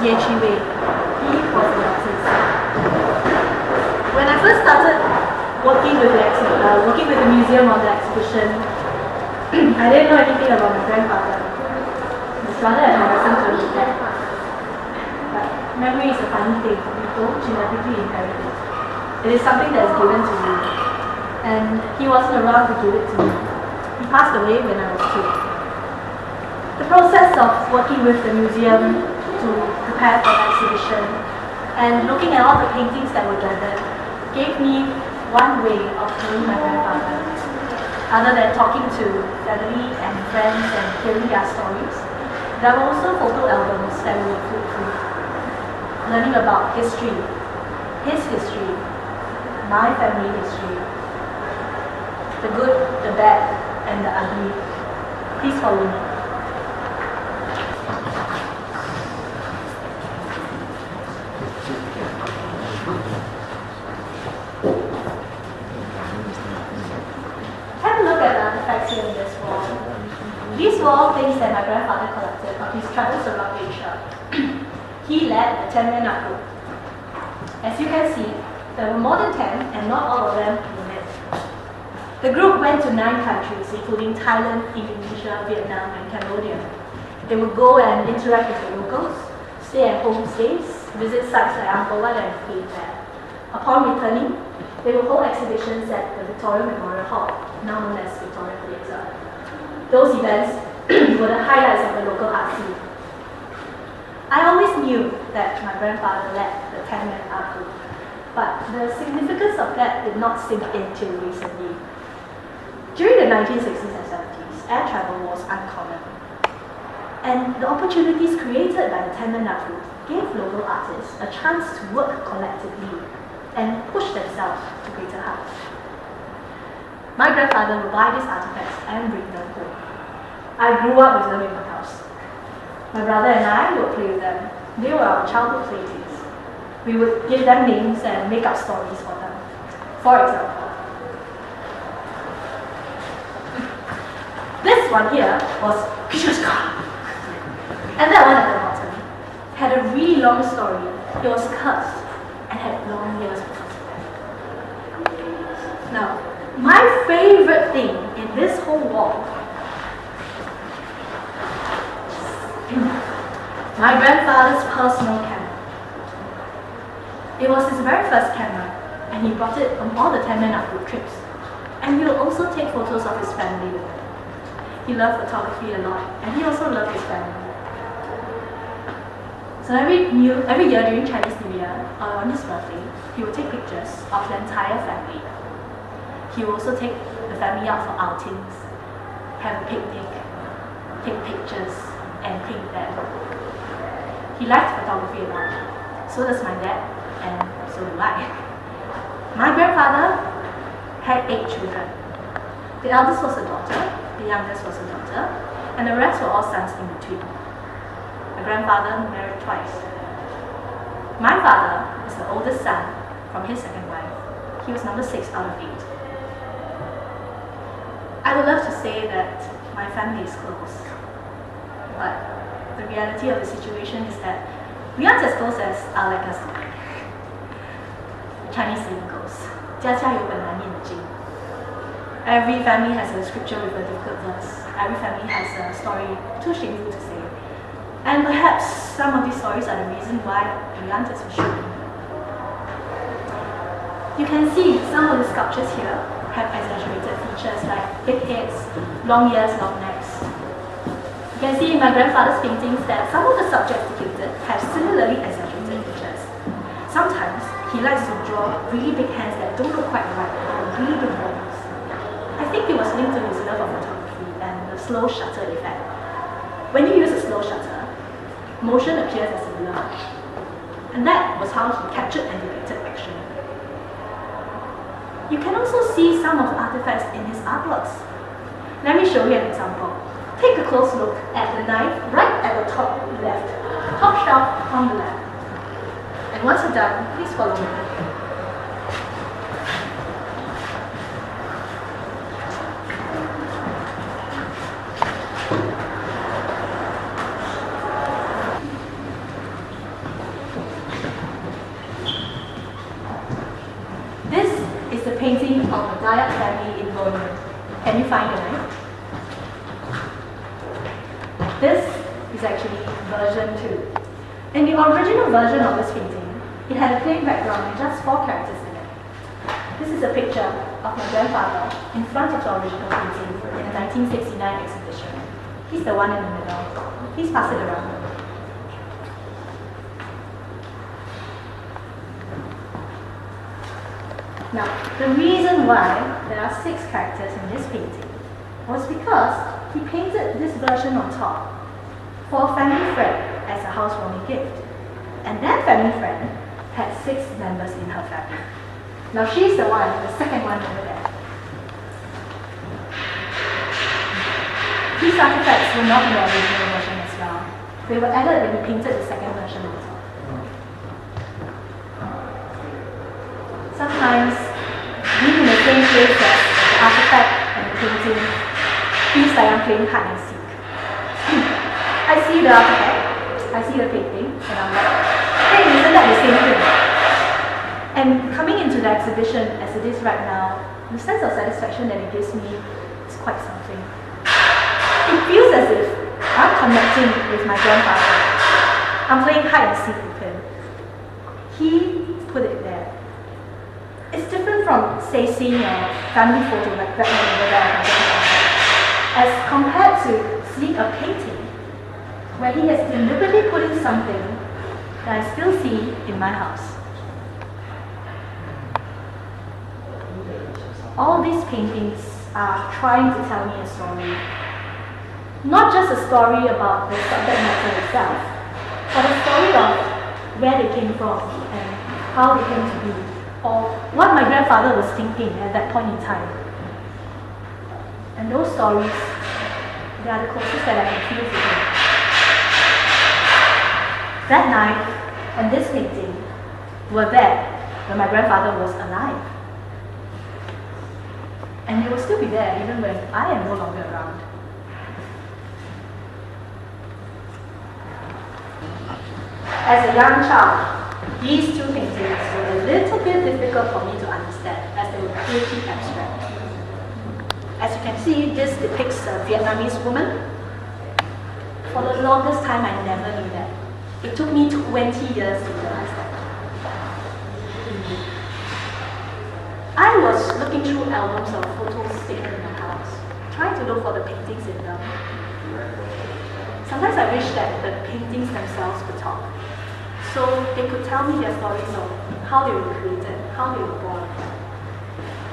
Ye Chi Wei. He was an artist. When I first started working with the museum on the exhibition, I didn't know anything about my grandfather. His brother had my lessons to look at. But memory is a funny thing. You don't genetically inherit it. It is something that is given to you. And he wasn't around to give it to me. He passed away when I was 2. The process of working with the museum to prepare for the exhibition and looking at all the paintings that were gathered gave me one way of knowing my grandfather, other than talking to family and friends and hearing their stories. There were also photo albums that we would flip through, learning about history, his history, my family history, the good, the bad, and the ugly. Please follow me. Have a look at the artifacts here in this wall. These were all things that my grandfather collected on his travels around Asia. He led a 10-man art group. As you can see, there were more than 10, and not all of them were men. The group went to 9 countries, including Thailand, Indonesia, Vietnam, and Cambodia. They would go and interact with the locals, stay at homestays, visit sites like Angkor Wat and Cape Fair. Upon returning, they would hold exhibitions at the Victoria Memorial Hall, now known as Victoria Theatre. Those events were the highlights of the local art scene. I always knew that my grandfather led the 10-man art group, but the significance of that did not sink in till recently. During the 1960s and 70s, air travel was uncommon. And the opportunities created by the 10-man art group gave local artists a chance to work collectively and push themselves to greater heights. My grandfather would buy these artifacts and bring them home. I grew up with them in my house. My brother and I would play with them. They were our childhood playmates. We would give them names and make up stories for them. For example, this one here was Kishushka. And that one at the bottom had a really long story. It was cursed and had long ears because of it. Now, my favorite thing in this whole wall, my grandfather's personal camera. It was his very first camera, and he brought it on all the 10-man art group trips. And he would also take photos of his family with him. He loved photography a lot, and he also loved his family. So every year during Chinese New Year, or on his birthday, he would take pictures of the entire family. He would also take the family out for outings, have a picnic, take pictures, and paint them. He liked photography a lot. So does my dad, and so do I. My grandfather had 8 children. The eldest was a daughter, the youngest was a daughter, and the rest were all sons in between. My grandfather married twice. My father was the oldest son from his second wife. He was number 6 out of 8. I would love to say that my family is close, but the reality of the situation is that we aren't as close as our like us to be. Chinese saying goes, 家家有本难念的经. Every family has a scripture with a difficult verse. Every family has a story too shameful to say. And perhaps some of these stories are the reason why we aren't as we should be. You can see some of the sculptures here have exaggerated features like big heads, long ears, long necks. You can see in my grandfather's paintings that some of the subjects depicted have similarly exaggerated features. Sometimes he likes to draw really big hands that don't look quite right, or really big bodies. I think it was linked to his love of photography and the slow shutter effect. When you use a slow shutter, motion appears as a blur. And that was how he captured and depicted action. You can also see some of the artifacts in his artworks. Let me show you an example. Take a close look at the knife right at the top left, top shelf on the left. And once you're done, please follow me. Dayak family in Borneo. Can you find the knife? This is actually version 2. In the original version of this painting, it had a plain background and just 4 characters in it. This is a picture of my grandfather in front of the original painting in the 1969 exhibition. He's the one in the middle. Please pass it around. Now, the reason why there are 6 characters in this painting was because he painted this version on top for a family friend as a housewarming gift. And that family friend had 6 members in her family. Now she's the one, the second one over there. These artifacts were not in the original version as well. They were added when he painted the second version on top. Sometimes, being in the same place as the artifact and the painting feels like I'm playing hide and seek. I see the artifact, I see the painting, and I'm like, hey, isn't that the same thing? And coming into the exhibition as it is right now, the sense of satisfaction that it gives me is quite something. It feels as if I'm connecting with my grandfather. I'm playing hide and seek with him. He put it there. It's different from, say, seeing a family photo like that one over there of my grandfather, as compared to seeing a painting where he has deliberately put in something that I still see in my house. All these paintings are trying to tell me a story. Not just a story about the subject matter itself, but a story of where they came from and how they came to be, or what my grandfather was thinking at that point in time. And those stories, they are the closest that I can feel to him. That knife and this painting were there when my grandfather was alive. And they will still be there even when I am no longer around. As a young child, these 2 paintings were a little bit difficult for me to understand as they were pretty abstract. As you can see, this depicts a Vietnamese woman. For the longest time, I never knew that. It took me 20 years to realize that. I was looking through albums of photos taken in my house, trying to look for the paintings in them. Sometimes I wish that the paintings themselves could talk, so they could tell me their stories of how they were created, how they were born.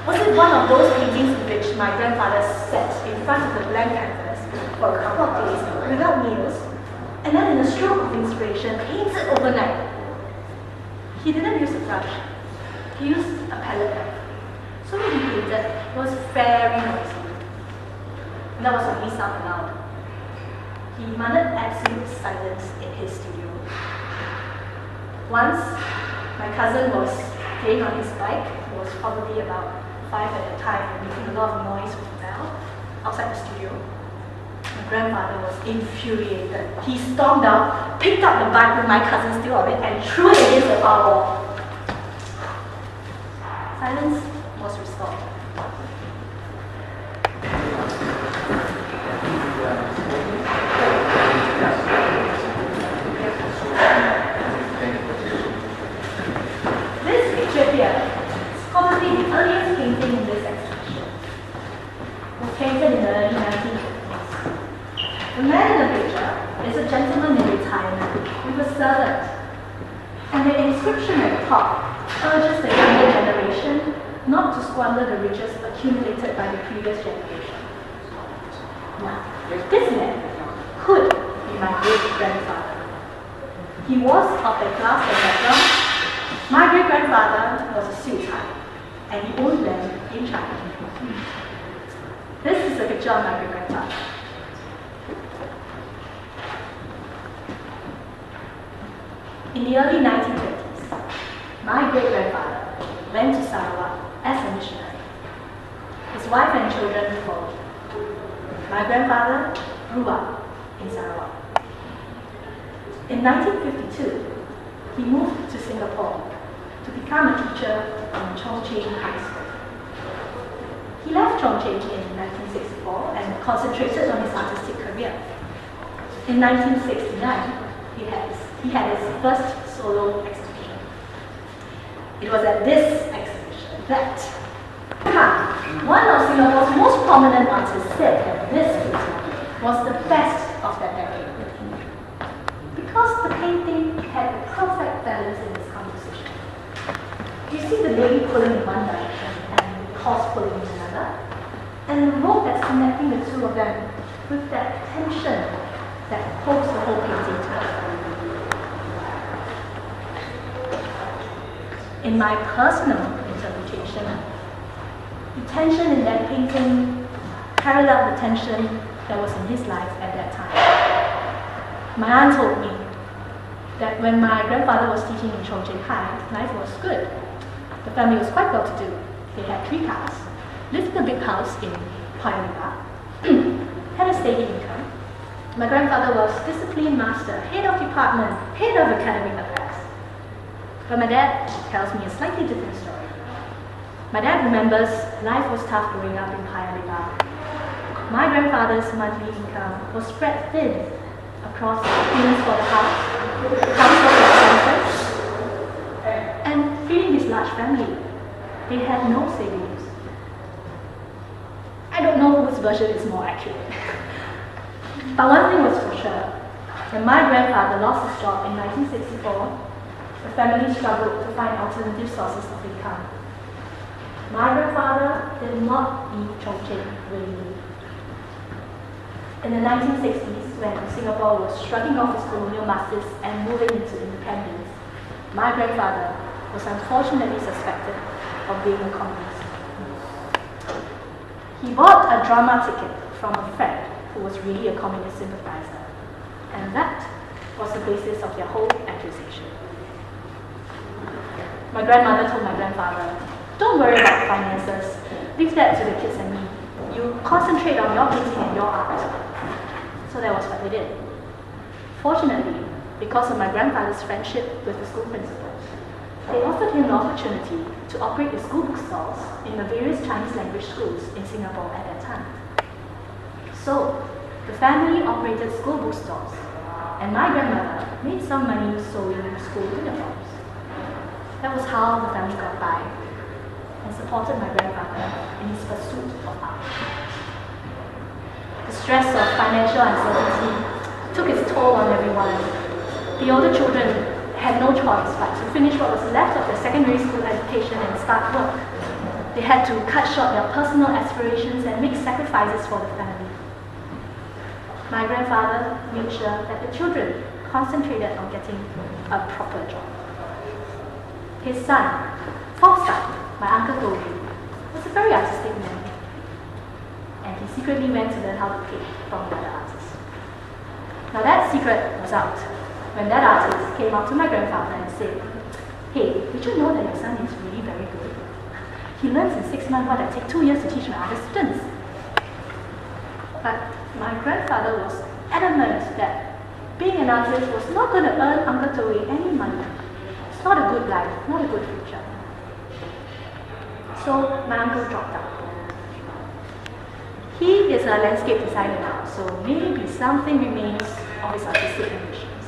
Was it one of those paintings in which my grandfather sat in front of the blank canvas for a couple of days without meals, and then in a stroke of inspiration, painted overnight? He didn't use a brush, he used a palette knife. So when he painted, it was very noisy. And that was when he sounded loud. He demanded absolute silence in his studio. Once, my cousin was playing on his bike. He was probably about 5 at the time and making a lot of noise with the bell outside the studio. My grandfather was infuriated. He stormed out, picked up the bike with my cousin still on it, and threw it against the far wall. Silence was restored. This picture here is probably the earliest painting in this exhibition. It was painted in the early 1950s. The man in the picture is a gentleman in retirement with a servant, and the inscription at the top urges the younger generation not to squander the riches accumulated by the previous generation. Now, this man could be my great-grandfather. He was of the class and background. My great-grandfather was a suit tie, and he owned land in China. This is a picture of my great-grandfather. In the early 1920s, my great-grandfather went to Sarawak as a missionary. His wife and children followed. My grandfather grew up in Sarawak. In 1952, he moved to Singapore to become a teacher in Chongqing High School. He left Chongqing in 1964 and concentrated on his artistic career. In 1969, he had his first solo exhibition. It was at this exhibition that one of Singapore's most prominent artists said that this piece was the best of that decade. Because the painting had the perfect balance in its composition. You see the lady pulling in one direction and the horse pulling in another, and the rope that's connecting the two of them with that tension that holds the whole painting together. In my personal interpretation, the tension in that painting paralleled the tension that was in his life at that time. My aunt told me that when my grandfather was teaching in Chongqing High, life was good. The family was quite well to do. They had 3 cars, lived in a big house in Paya Lebar, had a steady income. My grandfather was discipline master, head of department, head of academic affairs. But my dad tells me a slightly different story. My dad remembers life was tough growing up in Paya Lebar. My grandfather's monthly income was spread thin across payments for the house, household expenses, and feeding his large family. They had no savings. I don't know whose version is more accurate. But one thing was for sure. When my grandfather lost his job in 1964, the family struggled to find alternative sources of income. My grandfather did not leave Chongqing willingly. In the 1960s, when Singapore was shrugging off its colonial masters and moving into independence, my grandfather was unfortunately suspected of being a communist. He bought a drama ticket from a friend who was really a communist sympathizer, and that was the basis of their whole accusation. My grandmother told my grandfather, "Don't worry about finances, leave that to the kids and me. You concentrate on your painting and your art." So that was what they did. Fortunately, because of my grandfather's friendship with the school principal, they offered him the opportunity to operate the school bookstores in the various Chinese language schools in Singapore at that time. So, the family operated school bookstores, and my grandmother made some money sewing school uniforms. That was how the family got by and supported my grandfather in his pursuit of art. The stress of financial uncertainty took its toll on everyone. The older children had no choice but to finish what was left of their secondary school education and start work. They had to cut short their personal aspirations and make sacrifices for the family. My grandfather made sure that the children concentrated on getting a proper job. His son, fourth son, my uncle Toby, was a very artistic man, and he secretly went to learn how to paint from the other artists. Now that secret was out when that artist came up to my grandfather and said, "Hey, did you know that your son is really very good? He learns in 6 months what I take 2 years to teach my other students." But my grandfather was adamant that being an artist was not going to earn Uncle Toby any money. It's not a good life, not a good future. So my uncle dropped out. He is a landscape designer now, so maybe something remains of his artistic ambitions.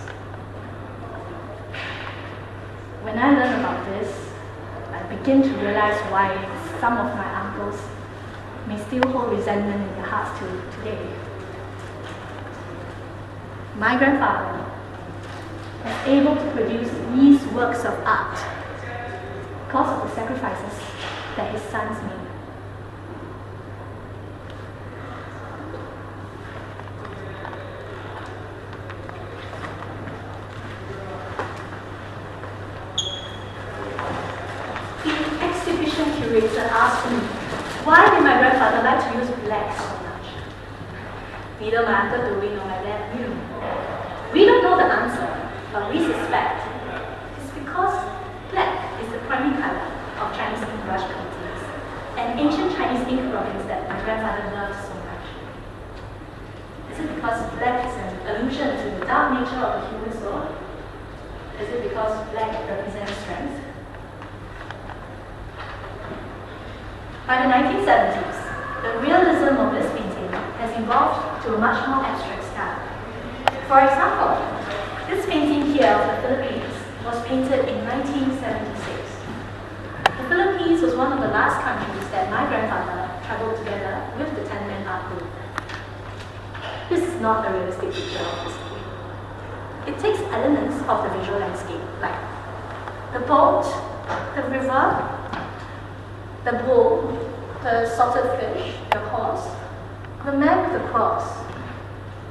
When I learn about this, I begin to realize why some of my uncles may still hold resentment in their hearts till today. My grandfather was able to produce these works of art because of the sacrifices that his sons made. The exhibition curator asked me, why did my grandfather like to use black so much? Neither my uncle do we know my dad knew. We don't know the answer, but we suspect it's because black is the primary color of Chinese ink brush paintings and ancient Chinese ink drawings that my grandfather loved so much. Is it because black is an allusion to the dark nature of the human soul? Is it because black represents strength? By the 1970s, the realism of this painting has evolved to a much more abstract style. For example, this painting here of the Philippines was painted in 1976. The Philippines was one of the last countries that my grandfather traveled together with the 10-man art group. This is not a realistic picture of the city. It takes elements of the visual landscape, like the boat, the river, the bull, the salted fish, the horse, the man with the cross,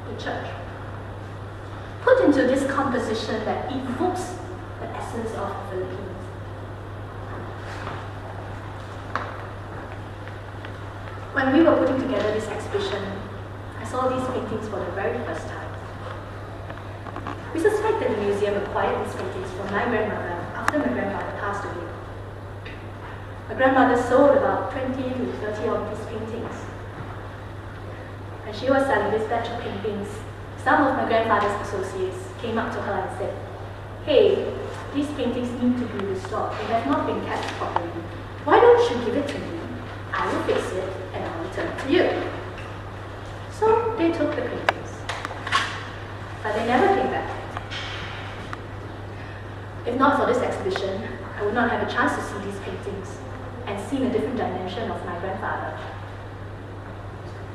the church. Put into this composition that evokes the essence of the Philippines. When we were putting together this exhibition, I saw these paintings for the very first time. We suspect that the museum acquired these paintings from my grandmother after my grandfather passed away. My grandmother sold about 20 to 30 of these paintings. When she was selling this batch of paintings, some of my grandfather's associates came up to her and said, "Hey, these paintings need to be restored. They have not been kept properly. Why don't you give it to me? I will fix it and I will return it to you." So they took the paintings, but they never came back. If not for this exhibition, I would not have a chance to see these paintings and see a different dimension of my grandfather.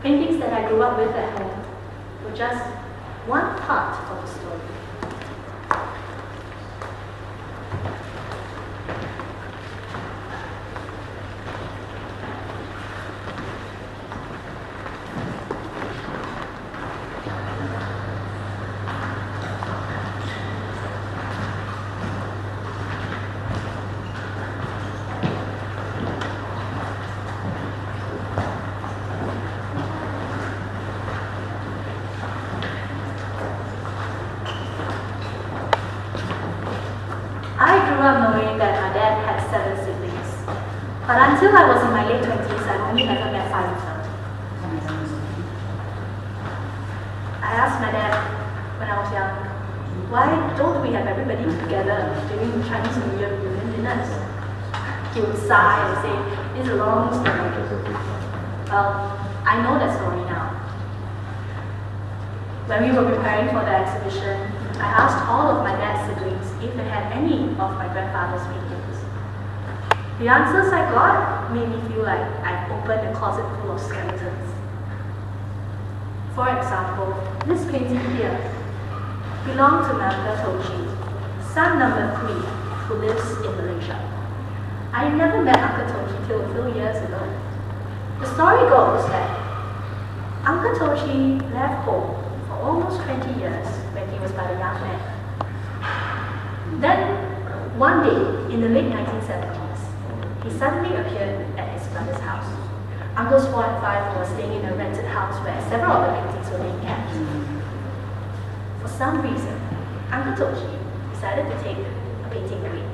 Paintings that I grew up with at home were just one part of the story. Knowing that my dad had 7 siblings. But until I was in my late 20s, I only ever met 5 of them. I asked my dad when I was young, why don't we have everybody together during Chinese New Year reunion dinners? He would sigh and say, "It's a long story." Well, I know that story now. When we were preparing for the exhibition, I asked all of my dad's siblings if they had any of my grandfather's paintings. The answers I got made me feel like I opened a closet full of skeletons. For example, this painting here belonged to my Uncle Toji, son number 3, who lives in Malaysia. I never met Uncle Toji till a few years ago. The story goes that Uncle Toji left home for almost 20 years when he was but a young man. Then, one day, in the late 1970s, he suddenly appeared at his brother's house. Uncles 4 and 5 were staying in a rented house where several of the paintings were being kept. For some reason, Uncle Toji decided to take a painting away.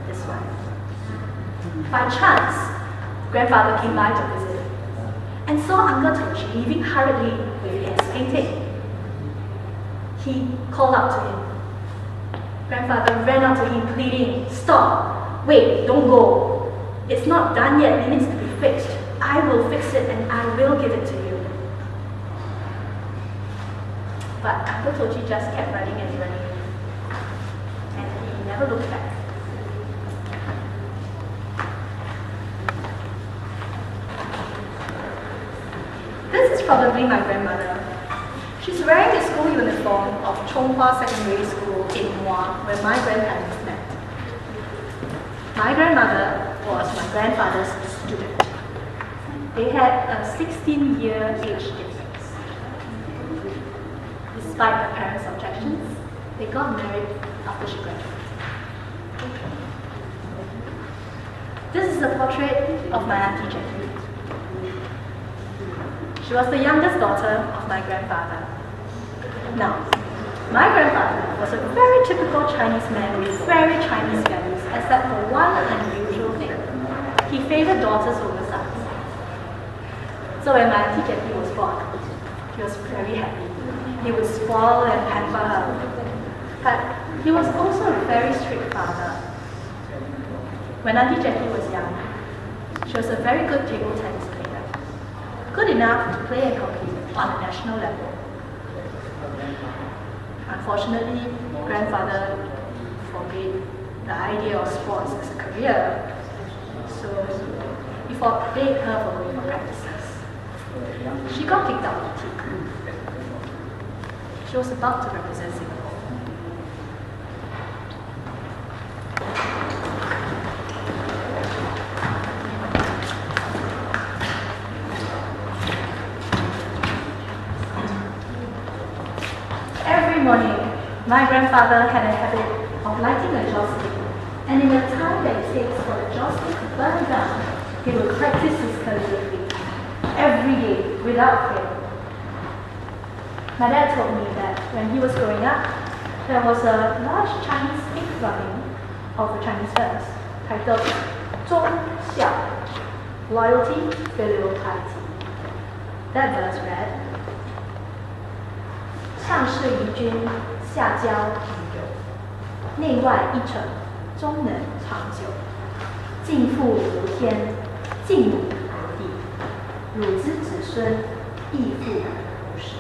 This one. By chance, grandfather came by to visit and saw Uncle Toji leaving hurriedly with his painting. He called out to him. Grandfather ran up to him pleading, "Stop! Wait, don't go. It's not done yet, it needs to be fixed. I will fix it and I will give it to you." But Uncle Toji just kept running and running, and he never looked back. This is probably my grandmother. She's wearing the school uniform of Chonghua Secondary School in Mua, where my grandparents met. My grandmother was my grandfather's student. They had a 16-year age difference. Despite my parents' objections, they got married after she graduated. This is a portrait of my Auntie Jackie. She was the youngest daughter of my grandfather. Now, my grandfather was a very typical Chinese man with very Chinese values, except for one unusual thing. He favored daughters over sons. So when my Auntie Jackie was born, he was very happy. He would spoil and pamper her. But he was also a very strict father. When Auntie Jackie was young, she was a very good table tennis player. good enough to play and compete on a national level. Unfortunately, grandfather forbade the idea of sports as a career, so he forbade her from going for practices. She got kicked out of the team. She was about to represent Singapore. Every morning, my grandfather had a habit of lighting a joss stick, and in the time that it takes for the joss stick to burn down, he would practice his calligraphy every day without fail. My dad told me that when he was growing up, there was a large Chinese ink drawing of a Chinese verse titled 忠孝, loyalty, filial piety. That verse read, 上士宜君，下交宜友，内外一诚，终能长久。敬父如天，敬母如地，汝之子孙，亦复如是。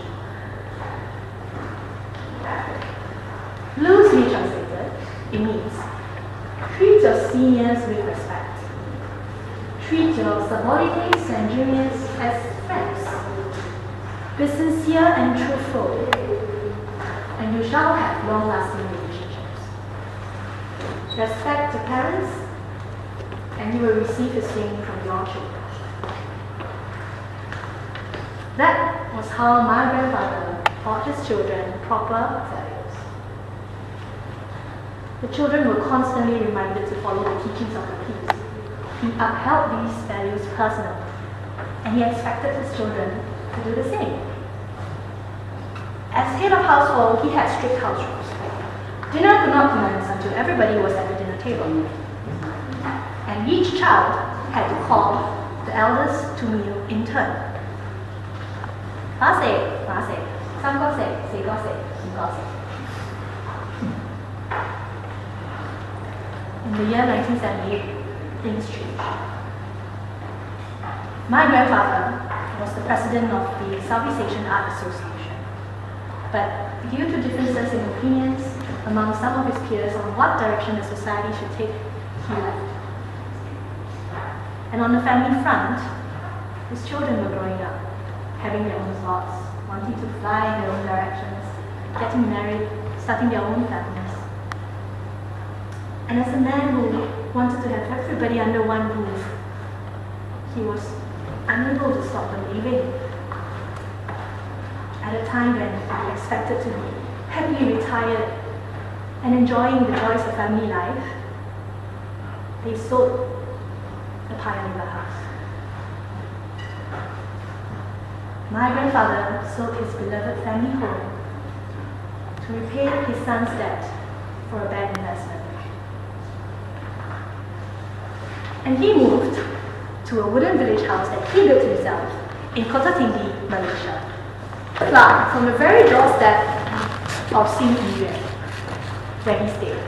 Loosely translated, it means treat your seniors with respect. Treat your subordinates and juniors as friends. Be sincere and truthful, and you shall have long-lasting relationships. Respect your parents, and you will receive esteem from your children. That was how my grandfather taught his children proper values. The children were constantly reminded to follow the teachings of the priest. He upheld these values personally, and he expected his children to do the same. As head of household, he had strict house rules. Dinner could not commence until everybody was at the dinner table. And each child had to call the elders to meal in turn. 把谁？把谁？三个谁？四个谁？五个谁？ In the year 1978, things changed. My grandfather was the president of the Southeast Asian Art Association. But due to differences in opinions among some of his peers on what direction the society should take, he left. And on the family front, his children were growing up, having their own thoughts, wanting to fly in their own directions, getting married, starting their own families. And as a man who wanted to have everybody under one roof, he was unable to stop them leaving. At a time when he expected to be happily retired and enjoying the joys of family life, they sold the Paya Lebar house. My grandfather sold his beloved family home to repay his son's debt for a bad investment. And he moved to a wooden village house that he built himself in Kota Tinggi, Malaysia. Far from the very doorstep of Sim Yi Yuan, where he stayed.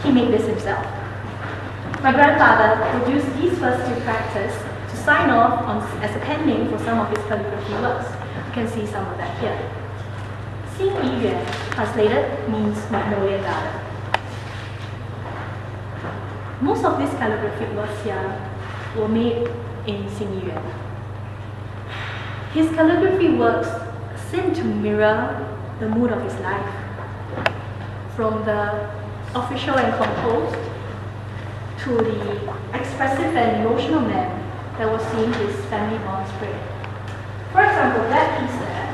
He made this himself. My grandfather would use these first two characters to sign off as a pen name for some of his calligraphy works. You can see some of that here. Sim Yi Yuan, translated, means Magnolia Garden. Most of these calligraphic works here were made in Sim Yi Yuan. His calligraphy works seem to mirror the mood of his life, from the official and composed to the expressive and emotional man that was seeing his family bonds break. For example, that piece there.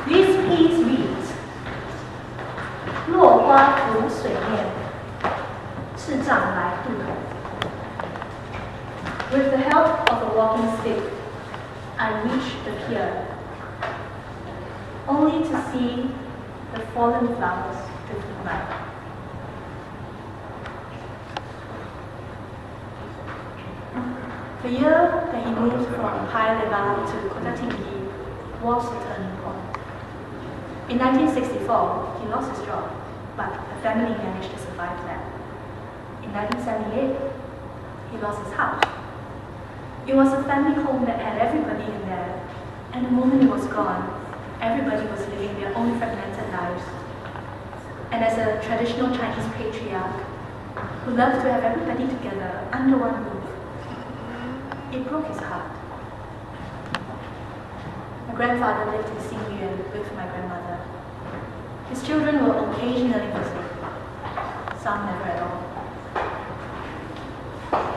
This piece reads, 落花浮水面，赤杖来渡头. With the help of a walking stick, I reached the pier, only to see the fallen flowers drifting by. The year that he moved from Paya Lebar to Kota Tinggi was a turning point. In 1964, he lost his job, but the family managed to survive that. In 1978, he lost his house. It was a family home that had everybody in there, and the moment it was gone, everybody was living their own fragmented lives. And as a traditional Chinese patriarch, who loved to have everybody together under one roof, it broke his heart. My grandfather lived in Xingyuan with my grandmother. His children will occasionally visit, some never at all.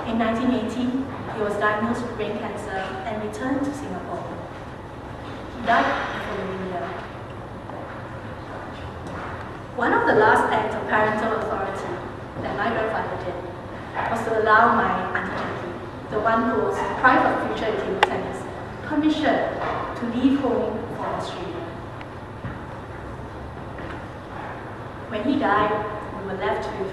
In 1980, he was diagnosed with brain cancer and returned to Singapore. He died the following year. One of the last acts of parental authority that my grandfather did was to allow my Auntie Jackie, the one who was deprived of future in table tennis, permission to leave home for Australia. When he died, we were left with